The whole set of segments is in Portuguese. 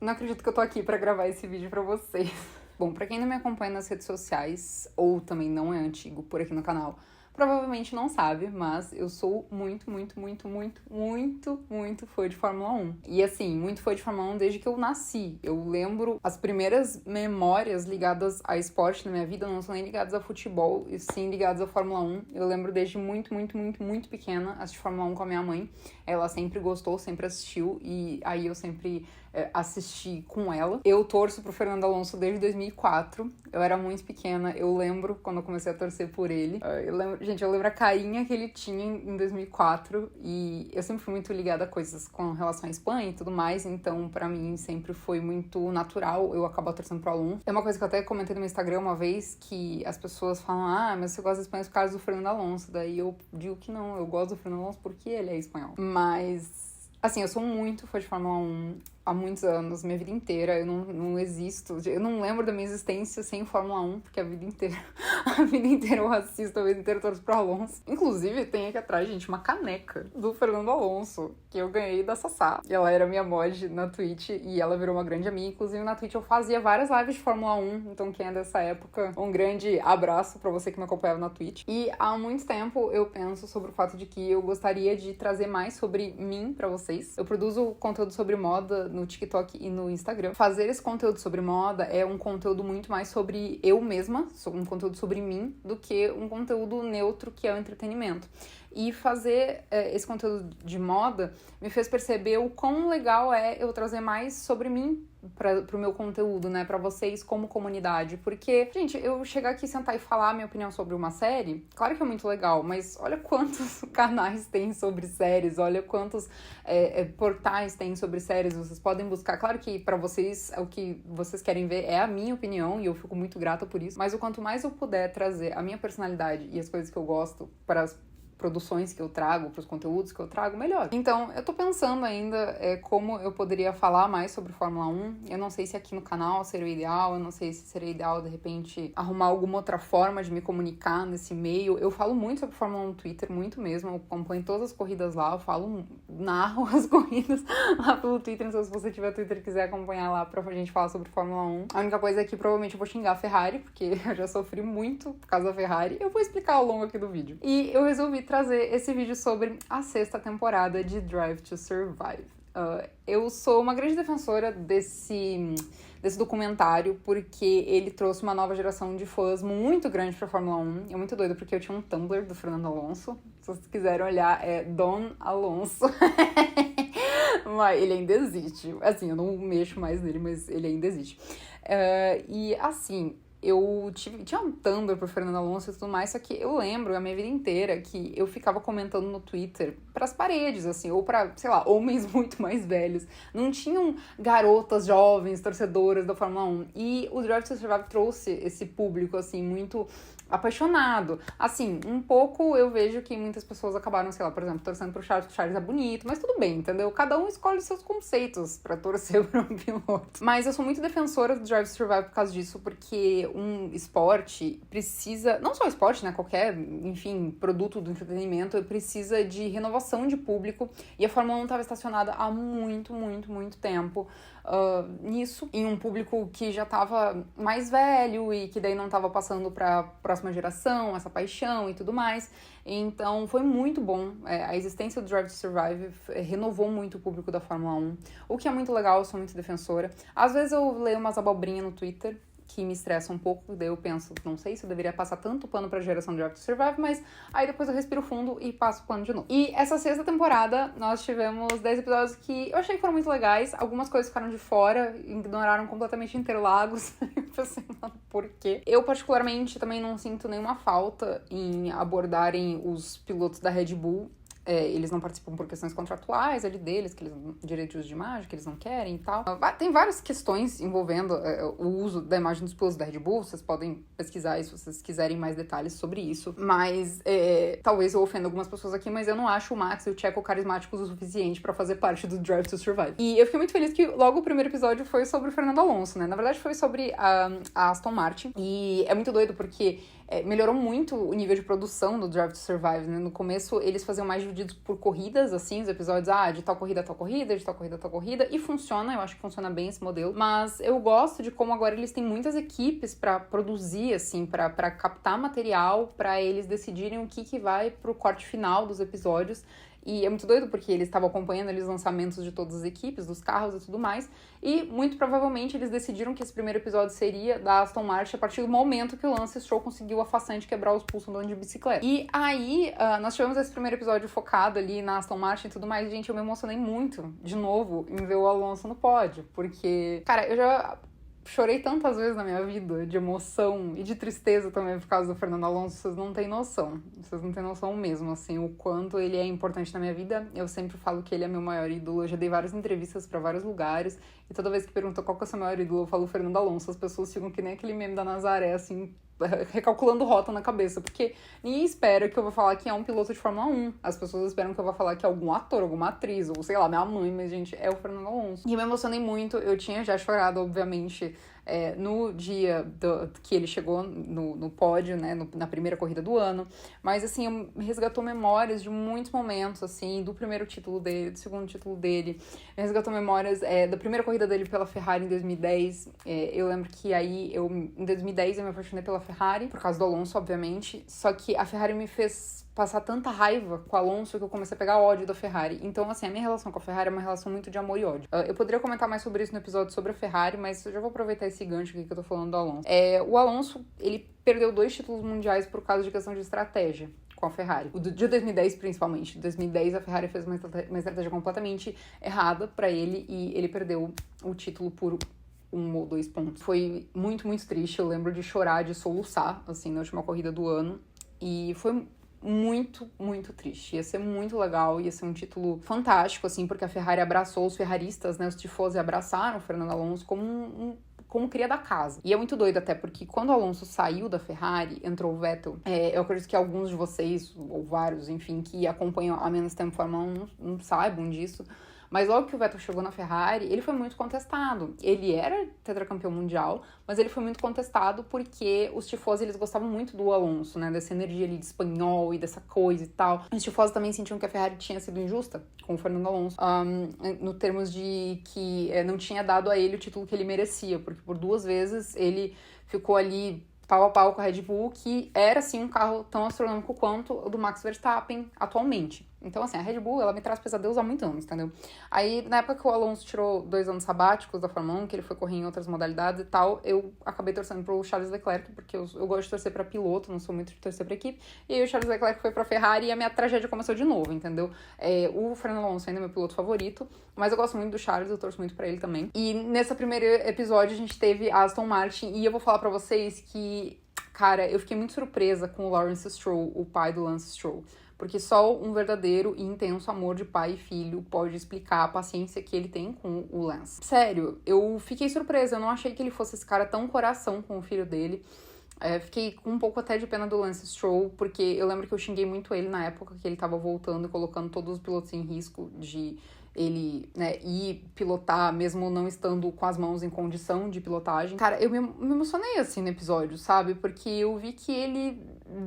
Não acredito que eu tô aqui pra gravar esse vídeo pra vocês. Bom, pra quem não me acompanha nas redes sociais, ou também não é antigo por aqui no canal, provavelmente não sabe, mas eu sou muito fã de Fórmula 1. E assim, muito fã de Fórmula 1 desde que eu nasci. Eu lembro as primeiras memórias ligadas a esporte na minha vida não são nem ligadas a futebol, e sim ligadas a Fórmula 1. Eu lembro desde muito pequena assistir Fórmula 1 com a minha mãe. Ela sempre gostou, sempre assistiu, e aí eu sempre assisti com ela. Eu torço pro Fernando Alonso desde 2004. Eu era muito pequena, eu lembro quando eu comecei a torcer por ele. Eu lembro a carinha que ele tinha em 2004, e eu sempre fui muito ligada a coisas com relação à Espanha e tudo mais, então pra mim sempre foi muito natural eu acabar torcendo pro Alonso. É uma coisa que eu até comentei no meu Instagram uma vez, que as pessoas falam, mas você gosta da Espanha por causa do Fernando Alonso. Daí eu digo que não, eu gosto do Fernando Alonso porque ele é espanhol. Mas, assim, eu sou muito fã de Fórmula 1 há muitos anos, minha vida inteira. Eu não existo, eu não lembro da minha existência sem Fórmula 1, porque a vida inteira eu assisto, a vida inteira eu torço pro Alonso. Inclusive, tem aqui atrás, gente, uma caneca do Fernando Alonso, que eu ganhei da Sassá. E ela era minha mod na Twitch, e ela virou uma grande amiga. Inclusive, na Twitch eu fazia várias lives de Fórmula 1, então quem é dessa época, um grande abraço pra você que me acompanhava na Twitch. E há muito tempo eu penso sobre o fato de que eu gostaria de trazer mais sobre mim pra vocês. Eu produzo conteúdo sobre moda no TikTok e no Instagram. Fazer esse conteúdo sobre moda é um conteúdo muito mais sobre eu mesma, um conteúdo sobre mim, do que um conteúdo neutro que é o entretenimento. E fazer esse conteúdo de moda me fez perceber o quão legal é eu trazer mais sobre mim pro meu conteúdo, né, pra vocês como comunidade, porque, gente, eu chegar aqui, sentar e falar a minha opinião sobre uma série, claro que é muito legal, mas olha quantos canais tem sobre séries, olha quantos portais tem sobre séries, vocês podem buscar, claro que pra vocês, o que vocês querem ver é a minha opinião, e eu fico muito grata por isso, mas o quanto mais eu puder trazer a minha personalidade e as coisas que eu gosto para as produções que eu trago, pros conteúdos que eu trago, melhor. Então, eu tô pensando ainda como eu poderia falar mais sobre Fórmula 1. Eu não sei se aqui no canal seria o ideal, eu não sei se seria ideal, de repente, arrumar alguma outra forma de me comunicar nesse meio. Eu falo muito sobre Fórmula 1 no Twitter, muito mesmo. Eu acompanho todas as corridas lá, eu narro as corridas lá pelo Twitter. Então, se você tiver Twitter e quiser acompanhar lá pra gente falar sobre Fórmula 1. A única coisa é que provavelmente eu vou xingar a Ferrari, porque eu já sofri muito por causa da Ferrari. Eu vou explicar ao longo aqui do vídeo. E eu resolvi trazer esse vídeo sobre a 6ª temporada de Drive to Survive. Eu sou uma grande defensora desse documentário, porque ele trouxe uma nova geração de fãs muito grande pra Fórmula 1. É muito doido, porque eu tinha um Tumblr do Fernando Alonso. Se vocês quiserem olhar, é Don Alonso. Mas ele ainda existe. Assim, eu não mexo mais nele, mas ele ainda existe. E assim, eu tinha um Tumblr pro Fernando Alonso e tudo mais, só que eu lembro a minha vida inteira que eu ficava comentando no Twitter pras paredes, assim, ou pra, sei lá, homens muito mais velhos. Não tinham garotas jovens, torcedoras da Fórmula 1. E o Drive to Survive trouxe esse público, assim, muito apaixonado. Assim, um pouco eu vejo que muitas pessoas acabaram, sei lá, por exemplo, torcendo pro Charles, porque o Charles é bonito, mas tudo bem, entendeu? Cada um escolhe seus conceitos pra torcer pro piloto. Mas eu sou muito defensora do Drive to Survive por causa disso, porque um esporte precisa, não só esporte, né, qualquer, enfim, produto do entretenimento, precisa de renovação de público, e a Fórmula 1 estava estacionada há muito tempo nisso, em um público que já estava mais velho e que daí não estava passando para próxima geração, essa paixão e tudo mais. Então foi muito bom. A existência do Drive to Survive renovou muito o público da Fórmula 1, o que é muito legal, eu sou muito defensora. Às vezes eu leio umas abobrinhas no Twitter que me estressa um pouco, daí eu penso, não sei se eu deveria passar tanto pano pra geração de Drive to Survive, mas aí depois eu respiro fundo e passo o pano de novo. E essa 6ª temporada, nós tivemos 10 episódios que eu achei que foram muito legais, algumas coisas ficaram de fora, ignoraram completamente Interlagos, eu pensei, mano, por quê? Eu, particularmente, também não sinto nenhuma falta em abordarem os pilotos da Red Bull. Eles não participam por questões contratuais ali deles, que eles direito de uso de imagem, que eles não querem e tal. Tem várias questões envolvendo o uso da imagem dos pilotos da Red Bull, vocês podem pesquisar aí se vocês quiserem mais detalhes sobre isso. Mas talvez eu ofenda algumas pessoas aqui, mas eu não acho o Max e o Checo carismáticos o suficiente pra fazer parte do Drive to Survive. E eu fiquei muito feliz que logo o primeiro episódio foi sobre o Fernando Alonso, né? Na verdade foi sobre a Aston Martin. E é muito doido porque melhorou muito o nível de produção do Drive to Survive, né? No começo, eles faziam mais divididos por corridas, assim, os episódios, de tal corrida a tal corrida, de tal corrida a tal corrida, e funciona, eu acho que funciona bem esse modelo, mas eu gosto de como agora eles têm muitas equipes pra produzir, assim, pra captar material, pra eles decidirem o que vai pro corte final dos episódios. E é muito doido porque eles estavam acompanhando ali os lançamentos de todas as equipes, dos carros e tudo mais, e muito provavelmente eles decidiram que esse primeiro episódio seria da Aston Martin a partir do momento que o Lance Stroll conseguiu a façanha de quebrar os pulsos andando de bicicleta. E aí, nós tivemos esse primeiro episódio focado ali na Aston Martin e tudo mais, gente, eu me emocionei muito, de novo, em ver o Alonso no pódio, porque, cara, eu já chorei tantas vezes na minha vida, de emoção e de tristeza também por causa do Fernando Alonso, vocês não têm noção. Vocês não têm noção mesmo, assim, o quanto ele é importante na minha vida. Eu sempre falo que ele é meu maior ídolo, eu já dei várias entrevistas pra vários lugares, e toda vez que perguntam qual que é o seu maior ídolo, eu falo Fernando Alonso, as pessoas ficam que nem aquele meme da Nazaré, assim, recalculando rota na cabeça, porque ninguém espera que eu vou falar que é um piloto de Fórmula 1. As pessoas esperam que eu vou falar que é algum ator, alguma atriz, ou sei lá, minha mãe, mas, gente, é o Fernando Alonso. E eu me emocionei muito, eu tinha já chorado, obviamente, no dia que ele chegou no pódio, né, na primeira corrida do ano, mas, assim, resgatou memórias de muitos momentos, assim, do primeiro título dele, do segundo título dele, resgatou memórias da primeira corrida dele pela Ferrari em 2010, eu lembro que aí, em 2010 eu me apaixonei pela Ferrari, por causa do Alonso, obviamente, só que a Ferrari me fez passar tanta raiva com o Alonso que eu comecei a pegar ódio da Ferrari. Então, assim, a minha relação com a Ferrari é uma relação muito de amor e ódio. Eu poderia comentar mais sobre isso no episódio sobre a Ferrari, mas eu já vou aproveitar esse gancho aqui que eu tô falando do Alonso. O Alonso, ele perdeu 2 títulos mundiais por causa de questão de estratégia com a Ferrari. O de 2010, principalmente. Em 2010, a Ferrari fez uma estratégia completamente errada pra ele e ele perdeu o título por 1 ou 2 pontos. Foi muito, muito triste. Eu lembro de chorar, de soluçar, assim, na última corrida do ano. E foi muito, muito triste. Ia ser muito legal, ia ser um título fantástico, assim, porque a Ferrari abraçou os ferraristas, né, os tifosi abraçaram o Fernando Alonso como cria da casa. E é muito doido até, porque quando o Alonso saiu da Ferrari, entrou o Vettel, eu acredito que alguns de vocês, ou vários, enfim, que acompanham há menos tempo Fórmula 1 não saibam disso, mas logo que o Vettel chegou na Ferrari, ele foi muito contestado. Ele era tetracampeão mundial, mas ele foi muito contestado porque os tifosi, eles gostavam muito do Alonso, né? Dessa energia ali de espanhol e dessa coisa e tal. Os tifosi também sentiam que a Ferrari tinha sido injusta com o Fernando Alonso, no termos de que não tinha dado a ele o título que ele merecia, porque por 2 vezes ele ficou ali pau a pau com a Red Bull, que era, assim, um carro tão astronômico quanto o do Max Verstappen atualmente. Então, assim, a Red Bull, ela me traz pesadelos há muitos anos, entendeu? Aí, na época que o Alonso tirou 2 anos sabáticos da Fórmula 1, que ele foi correr em outras modalidades e tal, eu acabei torcendo pro Charles Leclerc, porque eu gosto de torcer pra piloto, não sou muito de torcer pra equipe. E aí o Charles Leclerc foi pra Ferrari e a minha tragédia começou de novo, entendeu? O Fernando Alonso ainda é meu piloto favorito, mas eu gosto muito do Charles, eu torço muito pra ele também. E nesse primeiro episódio a gente teve a Aston Martin, e eu vou falar pra vocês que, cara, eu fiquei muito surpresa com o Lawrence Stroll, o pai do Lance Stroll. Porque só um verdadeiro e intenso amor de pai e filho pode explicar a paciência que ele tem com o Lance. Sério, eu fiquei surpresa, eu não achei que ele fosse esse cara tão coração com o filho dele. Fiquei com um pouco até de pena do Lance Stroll, porque eu lembro que eu xinguei muito ele na época que ele tava voltando e colocando todos os pilotos em risco de ele, né, ir pilotar, mesmo não estando com as mãos em condição de pilotagem. Cara, eu me emocionei, assim, no episódio, sabe? Porque eu vi que ele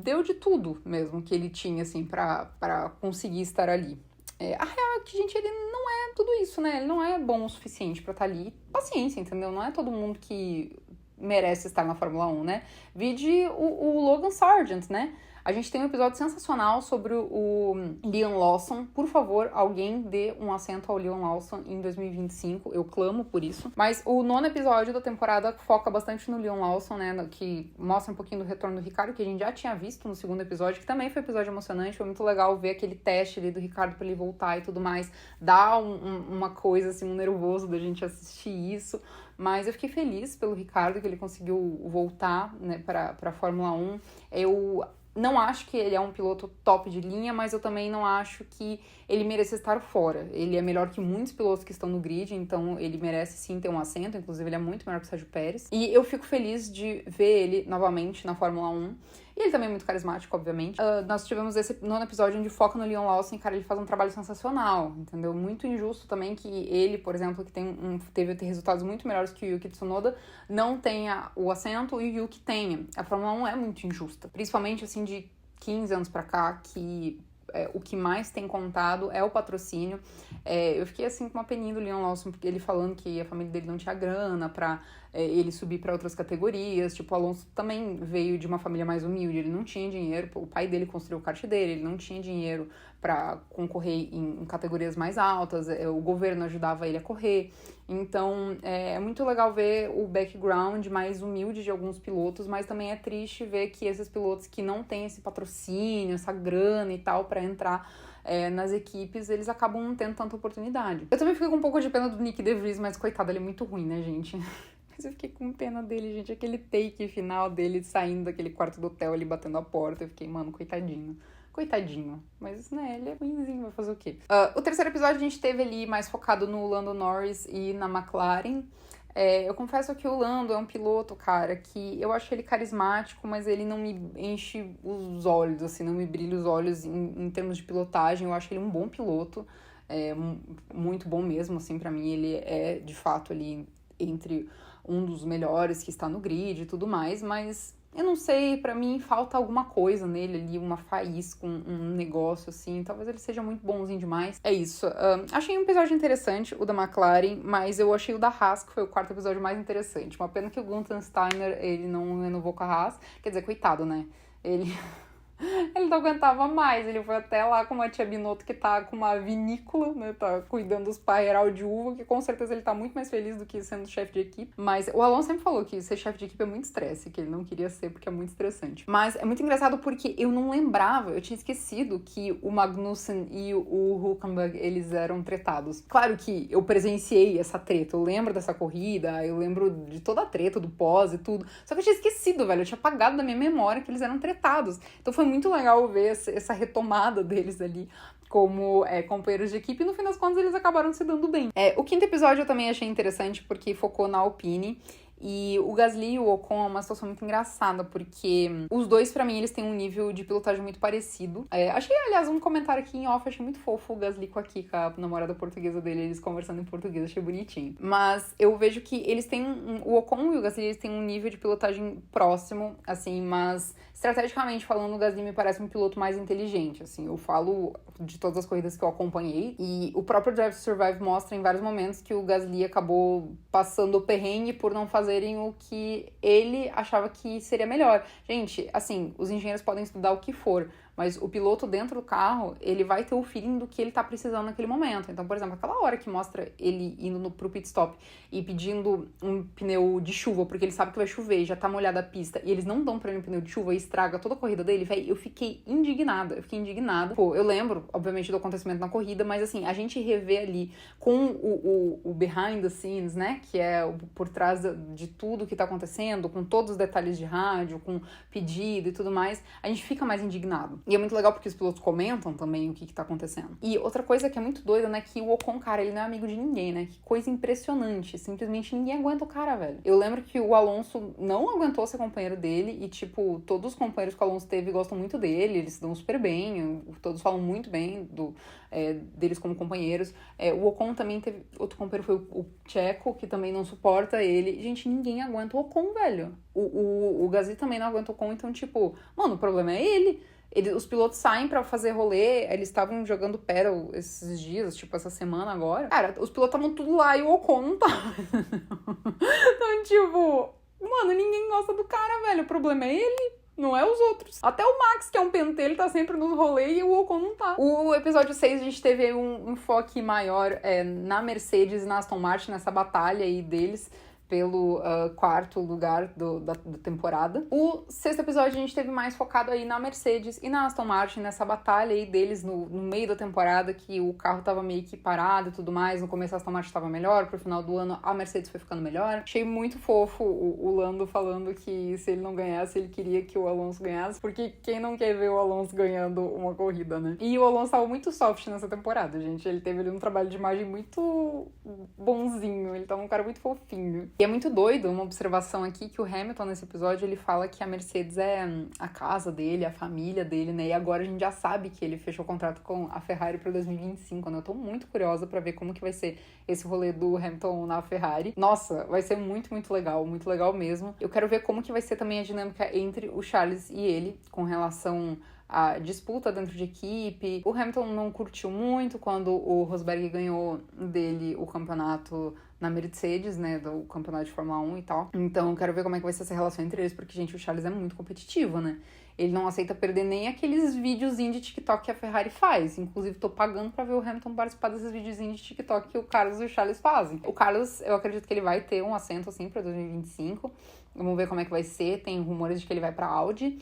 deu de tudo mesmo que ele tinha, assim, pra conseguir estar ali. A real é que, gente, ele não é tudo isso, né? Ele não é bom o suficiente pra estar ali. Paciência, entendeu? Não é todo mundo que merece estar na Fórmula 1, né? Vide o Logan Sargent, né? A gente tem um episódio sensacional sobre o Liam Lawson. Por favor, alguém dê um assento ao Liam Lawson em 2025. Eu clamo por isso. Mas o 9º episódio da temporada foca bastante no Liam Lawson, né? Que mostra um pouquinho do retorno do Ricardo, que a gente já tinha visto no 2º episódio, que também foi um episódio emocionante. Foi muito legal ver aquele teste ali do Ricardo pra ele voltar e tudo mais. Dá uma coisa, assim, um nervoso da gente assistir isso. Mas eu fiquei feliz pelo Ricardo, que ele conseguiu voltar, né, pra Fórmula 1. Eu não acho que ele é um piloto top de linha, mas eu também não acho que ele merece estar fora. Ele é melhor que muitos pilotos que estão no grid, então ele merece sim ter um assento, inclusive ele é muito melhor que o Sérgio Pérez. E eu fico feliz de ver ele novamente na Fórmula 1. E ele também é muito carismático, obviamente. Nós tivemos esse nono episódio onde foca no Leon Lawson, cara, ele faz um trabalho sensacional, entendeu? Muito injusto também que ele, por exemplo, que teve resultados muito melhores que o Yuki Tsunoda, não tenha o assento e o Yuki tenha. A Fórmula 1 é muito injusta. Principalmente, assim, de 15 anos pra cá, que o que mais tem contado é o patrocínio. Eu fiquei assim com uma peninha do Leon Lawson, porque ele falando que a família dele não tinha grana pra ele subir pra outras categorias. Tipo, o Alonso também veio de uma família mais humilde, ele não tinha dinheiro, o pai dele construiu o kart dele, ele não tinha dinheiro pra concorrer em categorias mais altas, o governo ajudava ele a correr. Então, é muito legal ver o background mais humilde de alguns pilotos, mas também é triste ver que esses pilotos que não têm esse patrocínio, essa grana e tal pra entrar nas equipes, eles acabam não tendo tanta oportunidade. Eu também fiquei com um pouco de pena do Nick De Vries, mas coitado, ele é muito ruim, né, gente? Mas eu fiquei com pena dele, gente. Aquele take final dele saindo daquele quarto do hotel, ele batendo a porta. Eu fiquei, mano, coitadinho. Coitadinho. Mas, né, ele é ruimzinho, vai fazer o quê? O terceiro episódio a gente teve ali mais focado no Lando Norris e na McLaren. Eu confesso que o Lando é um piloto, cara, que eu acho ele carismático, mas ele não me enche os olhos, assim, não me brilha os olhos em termos de pilotagem. Eu acho ele um bom piloto, muito bom mesmo, assim, pra mim ele é, de fato, ali entre um dos melhores que está no grid e tudo mais, mas eu não sei, pra mim falta alguma coisa nele ali, uma faísca, um negócio assim, talvez ele seja muito bonzinho demais. É isso. Achei um episódio interessante, o da McLaren, mas eu achei o da Haas, que foi o quarto episódio mais interessante. Uma pena que o Gunther Steiner, ele não renovou com a Haas, quer dizer, coitado, né? Ele não aguentava mais, ele foi até lá com uma tia Binotto que tá com uma vinícola, né, tá cuidando dos parreiral de uva, que com certeza ele tá muito mais feliz do que sendo chefe de equipe. Mas o Alonso sempre falou que ser chefe de equipe é muito estresse, que ele não queria ser porque é muito estressante. Mas é muito engraçado porque eu não lembrava, eu tinha esquecido que o Magnussen e o Hülkenberg, eles eram tretados. Claro que eu presenciei essa treta, eu lembro dessa corrida, eu lembro de toda a treta, do pós e tudo, só que eu tinha esquecido, velho, eu tinha apagado da minha memória que eles eram tretados. Então foi muito legal ver essa retomada deles ali como companheiros de equipe, e no fim das contas eles acabaram se dando bem. O quinto episódio eu também achei interessante porque focou na Alpine, e o Gasly e o Ocon é uma situação muito engraçada, porque os dois, pra mim, eles têm um nível de pilotagem muito parecido. Achei, aliás, um comentário aqui em off, achei muito fofo o Gasly com a Kika, a namorada portuguesa dele, eles conversando em português, achei bonitinho. Mas eu vejo que eles têm, o Ocon e o Gasly, eles têm um nível de pilotagem próximo, assim, mas estrategicamente falando, o Gasly me parece um piloto mais inteligente, assim, eu falo de todas as corridas que eu acompanhei, e o próprio Drive to Survive mostra em vários momentos que o Gasly acabou passando o perrengue por não fazerem o que ele achava que seria melhor. Gente, assim, os engenheiros podem estudar o que for, mas o piloto dentro do carro, ele vai ter o feeling do que ele tá precisando naquele momento. Então, por exemplo, aquela hora que mostra ele indo pro pit stop e pedindo um pneu de chuva, porque ele sabe que vai chover e já tá molhada a pista, e eles não dão pra ele um pneu de chuva e estraga toda a corrida dele, velho, eu fiquei indignada. Pô, eu lembro, obviamente, do acontecimento na corrida, mas assim, a gente revê ali com o behind the scenes, né, que é por trás de tudo que tá acontecendo, com todos os detalhes de rádio, com pedido e tudo mais, a gente fica mais indignado. E é muito legal porque os pilotos comentam também o que tá acontecendo. E outra coisa que é muito doida, né, que o Ocon, cara, ele não é amigo de ninguém, né? Que coisa impressionante. Simplesmente ninguém aguenta o cara, velho. Eu lembro que o Alonso não aguentou ser companheiro dele e, tipo, todos os companheiros que o Alonso teve gostam muito dele, eles se dão super bem, todos falam muito bem deles como companheiros. O Ocon também teve... Outro companheiro foi o Checo, que também não suporta ele. Gente, ninguém aguenta o Ocon, velho. O Gasly também não aguenta o Ocon, então, tipo, mano, o problema é ele. Os pilotos saem pra fazer rolê, eles estavam jogando pedal esses dias, tipo, essa semana agora. Cara, os pilotos estavam tudo lá e o Ocon não tava. Então, tipo, mano, ninguém gosta do cara, velho. O problema é ele, não é os outros. Até o Max, que é um pentelho, tá sempre nos rolês e o Ocon não tá. O episódio 6, a gente teve um enfoque maior na Mercedes e na Aston Martin, nessa batalha aí deles pelo quarto lugar da temporada. O sexto episódio a gente teve mais focado aí na Mercedes e na Aston Martin, nessa batalha aí deles no meio da temporada, que o carro tava meio que parado e tudo mais. No começo a Aston Martin tava melhor, pro final do ano a Mercedes foi ficando melhor. Achei muito fofo o Lando falando que se ele não ganhasse, ele queria que o Alonso ganhasse, porque quem não quer ver o Alonso ganhando uma corrida, né? E o Alonso tava muito soft nessa temporada, gente. Ele teve ali um trabalho de imagem muito bonzinho, ele tava um cara muito fofinho. E é muito doido, uma observação aqui, que o Hamilton, nesse episódio, ele fala que a Mercedes é a casa dele, a família dele, né? E agora a gente já sabe que ele fechou o contrato com a Ferrari para 2025, né? Eu tô muito curiosa pra ver como que vai ser esse rolê do Hamilton na Ferrari. Nossa, vai ser muito muito legal mesmo. Eu quero ver como que vai ser também a dinâmica entre o Charles e ele, com relação a disputa dentro de equipe. O Hamilton não curtiu muito quando o Rosberg ganhou dele o campeonato na Mercedes, né, do campeonato de Fórmula 1 e tal. Então, eu quero ver como é que vai ser essa relação entre eles, porque, gente, o Charles é muito competitivo, né? Ele não aceita perder nem aqueles videozinhos de TikTok que a Ferrari faz. Inclusive, tô pagando pra ver o Hamilton participar desses videozinhos de TikTok que o Carlos e o Charles fazem. O Carlos, eu acredito que ele vai ter um assento, assim, pra 2025. Vamos ver como é que vai ser. Tem rumores de que ele vai pra Audi.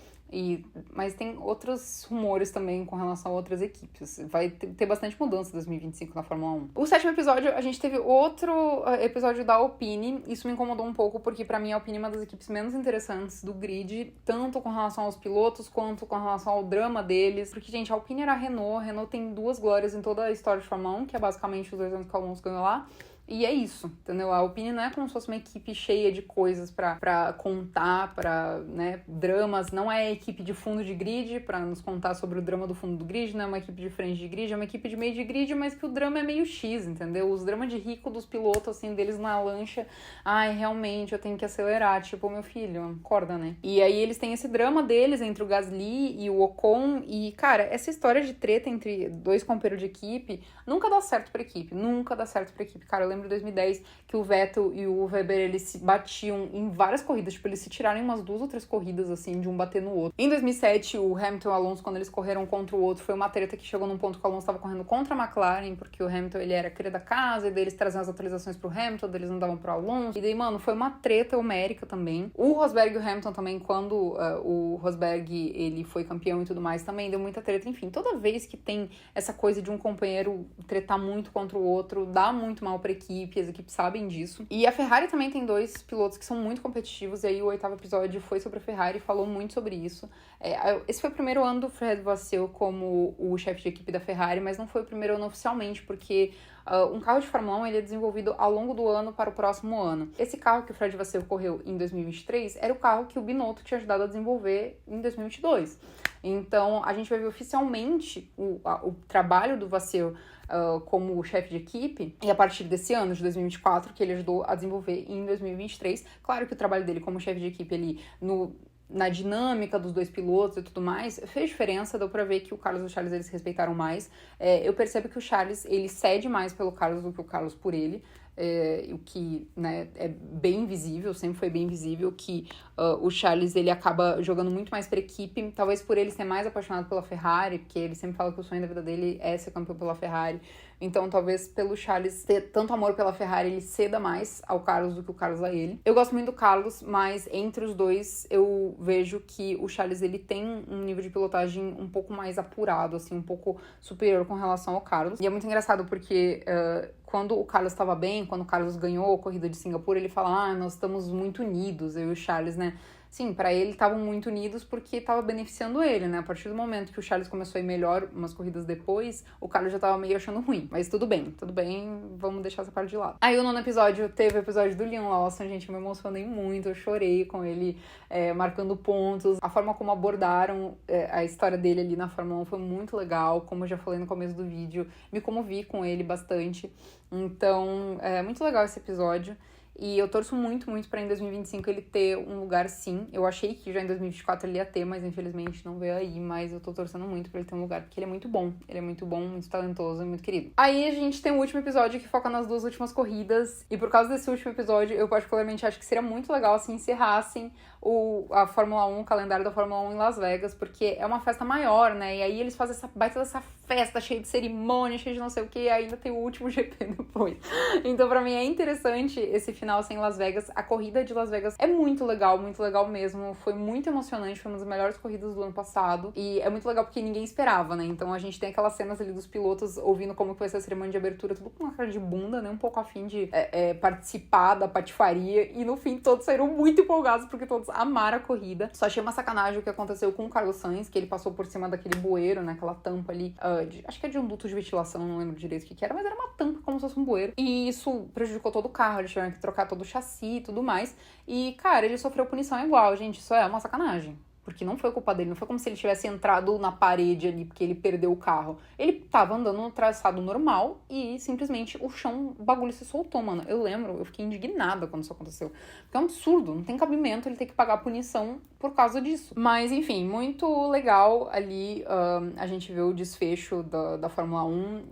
Mas tem outros rumores também com relação a outras equipes. Vai ter bastante mudança em 2025 na Fórmula 1. O 7º episódio, a gente teve outro episódio da Alpine. Isso me incomodou um pouco, porque pra mim a Alpine é uma das equipes menos interessantes do grid, tanto com relação aos pilotos, quanto com relação ao drama deles. Porque, gente, a Alpine era a Renault. A Renault tem 2 glórias em toda a história de Fórmula 1, que é basicamente os 2 anos que o Alonso ganhou lá. E é isso, entendeu? A Alpine não é como se fosse uma equipe cheia de coisas pra contar, né, dramas. Não é a equipe de fundo de grid pra nos contar sobre o drama do fundo do grid, não é uma equipe de frente de grid, é uma equipe de meio de grid, mas que o drama é meio X, entendeu? Os dramas de rico dos pilotos, assim, deles na lancha. Ai, realmente, eu tenho que acelerar. Tipo, meu filho, acorda, né? E aí eles têm esse drama deles entre o Gasly e o Ocon. E, cara, essa história de treta entre 2 companheiros de equipe nunca dá certo pra equipe. Nunca dá certo pra equipe. Cara, eu lembro de 2010 que o Vettel e o Weber, eles se batiam em várias corridas, tipo, eles se tiraram em umas 2 ou 3 corridas, assim, de um bater no outro. Em 2007, o Hamilton e o Alonso, quando eles correram contra o outro, foi uma treta que chegou num ponto que o Alonso estava correndo contra a McLaren, porque o Hamilton, ele era cria da casa, e daí eles traziam as atualizações pro Hamilton, daí eles não davam pro Alonso, e daí, mano, foi uma treta homérica também. O Rosberg e o Hamilton também, quando o Rosberg, ele foi campeão e tudo mais, também deu muita treta. Enfim, toda vez que tem essa coisa de um companheiro tretar muito contra o outro, dá muito mal pra equipe, as equipes sabem disso. E a Ferrari também tem 2 pilotos que são muito competitivos, e aí o 8º episódio foi sobre a Ferrari, falou muito sobre isso. Esse foi o primeiro ano do Fred Vasseur como o chefe de equipe da Ferrari, mas não foi o primeiro ano oficialmente, porque um carro de Fórmula 1 ele é desenvolvido ao longo do ano para o próximo ano. Esse carro que o Fred Vasseur correu em 2023 era o carro que o Binotto tinha ajudado a desenvolver em 2022. Então, a gente vai ver oficialmente o trabalho do Vasseur como chefe de equipe, e a partir desse ano, de 2024, que ele ajudou a desenvolver em 2023. Claro que o trabalho dele como chefe de equipe ali na dinâmica dos 2 pilotos e tudo mais, fez diferença, deu pra ver que o Carlos e o Charles, eles se respeitaram mais. Eu percebo que o Charles, ele cede mais pelo Carlos do que o Carlos por ele, o que, né, é bem visível, sempre foi bem visível que o Charles, ele acaba jogando muito mais pra equipe, talvez por ele ser mais apaixonado pela Ferrari, porque ele sempre fala que o sonho da vida dele é ser campeão pela Ferrari. Então, talvez pelo Charles ter tanto amor pela Ferrari, ele ceda mais ao Carlos do que o Carlos a ele. Eu gosto muito do Carlos, mas entre os 2, eu vejo que o Charles, ele tem um nível de pilotagem um pouco mais apurado, assim, um pouco superior com relação ao Carlos. E é muito engraçado porque quando o Carlos estava bem, quando o Carlos ganhou a corrida de Singapura, ele fala, nós estamos muito unidos, eu e o Charles, né? Sim, pra ele estavam muito unidos porque tava beneficiando ele, né? A partir do momento que o Charles começou a ir melhor umas corridas depois, o Carlos já tava meio achando ruim. Mas tudo bem, vamos deixar essa parte de lado. Aí o 9º episódio teve o episódio do Liam Lawson, gente, eu me emocionei muito, eu chorei com ele marcando pontos. A forma como abordaram a história dele ali na Fórmula 1 foi muito legal, como eu já falei no começo do vídeo, me comovi com ele bastante. Então, é muito legal esse episódio. E eu torço muito pra em 2025 ele ter um lugar, sim. Eu achei que já em 2024 ele ia ter, mas infelizmente não veio aí. Mas eu tô torcendo muito pra ele ter um lugar, porque ele é muito bom. Ele é muito bom, muito talentoso e muito querido. Aí a gente tem o último episódio que foca nas 2 últimas corridas. E por causa desse último episódio, eu particularmente acho que seria muito legal se encerrassem a Fórmula 1, o calendário da Fórmula 1 em Las Vegas, porque é uma festa maior, né? E aí eles fazem essa baita dessa festa cheia de cerimônia, cheia de não sei o que, e ainda tem o último GP depois. Então, pra mim, é interessante esse final sem Las Vegas. A corrida de Las Vegas é muito legal mesmo. Foi muito emocionante, foi uma das melhores corridas do ano passado. E é muito legal porque ninguém esperava, né? Então a gente tem aquelas cenas ali dos pilotos ouvindo como que vai ser a cerimônia de abertura, tudo com uma cara de bunda, né? Um pouco a fim de participar da patifaria. E no fim, todos saíram muito empolgados porque todos amaram a corrida. Só achei uma sacanagem o que aconteceu com o Carlos Sainz, que ele passou por cima daquele bueiro, né? Aquela tampa ali, acho que é de um duto de ventilação, não lembro direito o que era, mas era uma tampa como se fosse um bueiro. E isso prejudicou todo o carro, eles tiveram que trocar trocar todo o chassi e tudo mais. E, cara, ele sofreu punição igual, gente. Isso é uma sacanagem. Porque não foi culpa dele, não foi como se ele tivesse entrado na parede ali porque ele perdeu o carro. Ele tava andando no traçado normal e simplesmente o chão, o bagulho se soltou, mano. Eu lembro, eu fiquei indignada quando isso aconteceu. Porque é um absurdo, não tem cabimento ele ter que pagar punição por causa disso. Mas, enfim, muito legal ali a gente vê o desfecho da Fórmula 1.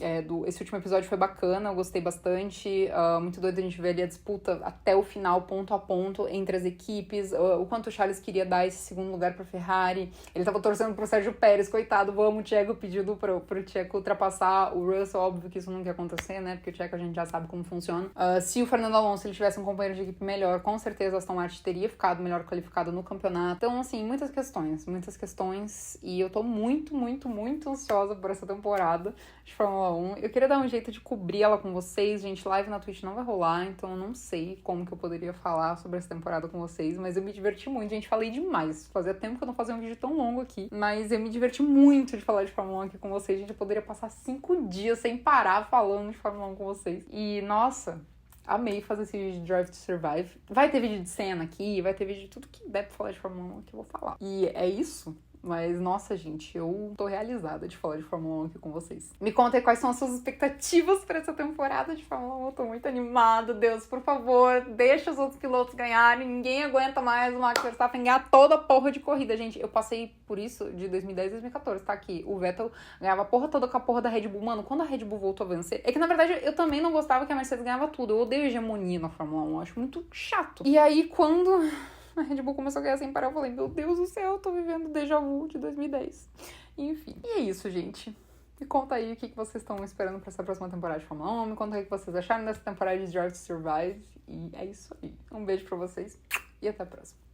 Esse último episódio foi bacana, eu gostei bastante. Muito doido a gente ver ali a disputa até o final, ponto a ponto, entre as equipes. O quanto o Charles queria dar esse segundo lugar pra Ferrari. Ele tava torcendo pro Sérgio Pérez, coitado, vamos, o Tcheco pedindo pro Tcheco ultrapassar o Russell, óbvio que isso não quer acontecer, né, porque o Tcheco a gente já sabe como funciona. Se o Fernando Alonso ele tivesse um companheiro de equipe melhor, com certeza a Aston Martin teria ficado melhor qualificado no campeonato. Então, assim, muitas questões, e eu tô muito, muito, muito ansiosa por essa temporada de Fórmula 1. Eu queria dar um jeito de cobrir ela com vocês, gente, live na Twitch não vai rolar, então eu não sei como que eu poderia falar sobre essa temporada com vocês, mas eu me diverti muito, gente, falei demais, fazia tempo que eu não fazia um vídeo tão longo aqui, mas eu me diverti muito de falar de Fórmula 1 aqui com vocês, gente, eu poderia passar 5 dias sem parar falando de Fórmula 1 com vocês, e nossa, amei fazer esse vídeo de Drive to Survive, vai ter vídeo de cena aqui, vai ter vídeo de tudo que der pra falar de Fórmula 1 que eu vou falar, e é isso. Mas, nossa, gente, eu tô realizada de falar de Fórmula 1 aqui com vocês. Me conta aí quais são as suas expectativas pra essa temporada de Fórmula 1. Eu tô muito animada. Deus, por favor, deixa os outros pilotos ganharem. Ninguém aguenta mais o Max Verstappen ganhar toda a porra de corrida, gente. Eu passei por isso de 2010 a 2014, tá aqui. O Vettel ganhava a porra toda com a porra da Red Bull. Mano, quando a Red Bull voltou a vencer... É que, na verdade, eu também não gostava que a Mercedes ganhava tudo. Eu odeio hegemonia na Fórmula 1. Eu acho muito chato. E aí, quando... a Red Bull começou a ganhar sem parar, eu falei, meu Deus do céu, eu tô vivendo o déjà vu de 2010. Enfim, e é isso, gente. Me conta aí o que vocês estão esperando pra essa próxima temporada de Fórmula 1. Me conta aí o que vocês acharam dessa temporada de Drive to Survive. E é isso aí. Um beijo pra vocês e até a próxima.